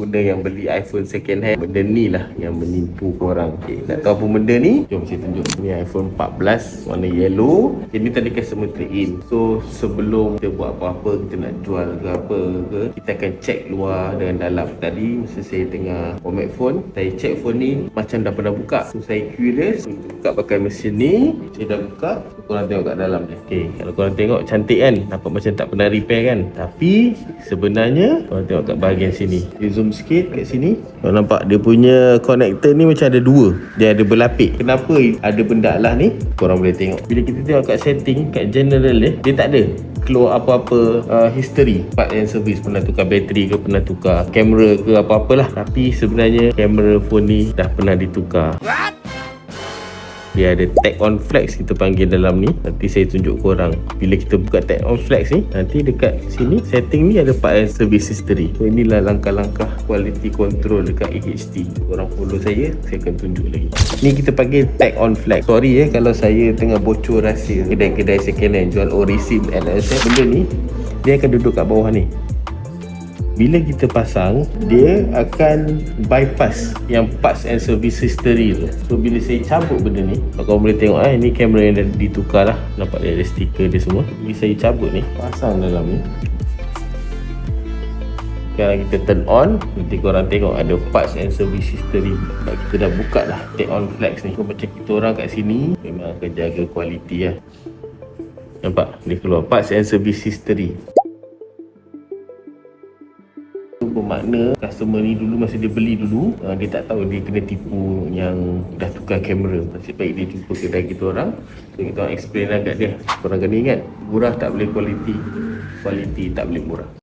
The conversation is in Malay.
pengguna yang beli iPhone second hand, benda ni lah yang menipu korang. Nak tahu apa benda ni? Jom saya tunjuk. Ni iPhone 14 warna yellow. Ini tadi customer trade in. So sebelum kita buat apa-apa, kita nak jual ke apa ke, kita akan check luar dengan dalam. Tadi masa saya tengah format phone, saya check phone ni macam dah pernah buka. So saya curious, buka pakai mesin ni. Saya dah buka. Korang tengok kat dalam dia. Kalau korang tengok cantik kan, nampak macam tak pernah repair kan. Tapi sebenarnya korang tengok kat bahagian sini. Dia zoom sikit kat sini. Korang nampak dia punya connector ni macam ada dua. Dia ada berlapik. Kenapa ada benda lah ni? Korang boleh tengok. Bila kita tengok kat setting, kat general dia tak ada keluar apa-apa history part and service, pernah tukar bateri ke, pernah tukar kamera ke, apa-apalah. Tapi sebenarnya kamera phone ni dah pernah ditukar. Dia ada tag on flex kita panggil dalam ni. Nanti saya tunjuk korang. Bila kita buka tag on flex ni, nanti dekat sini setting ni ada part and service history. So inilah langkah-langkah quality control dekat AHT. Korang follow saya akan tunjuk lagi. Ni kita panggil tag on flex. Sorry kalau saya tengah bocor rahsia kedai-kedai second hand jual Orisim LSM. Benda ni dia akan duduk kat bawah ni. Bila kita pasang, dia akan bypass yang parts and service history tu. So bila saya cabut benda ni, korang boleh tengok ni kamera yang dah ditukar lah. Nampak dia ada stiker dia semua. Bila saya cabut ni, pasang dalam ni, sekarang kita turn on, nanti korang tengok ada parts and service history. Kita dah buka dah tag on flex ni. So macam kita orang kat sini memang akan jaga kualiti lah. Nampak dia keluar parts and service history. Bermakna customer ni dulu masa dia beli dulu, dia tak tahu dia kena tipu yang dah tukar kamera. Nasib baik dia jumpa kedai kita orang, so kita orang explain lah kat dia. Korang kena ingat, murah tak boleh quality, quality tak boleh murah.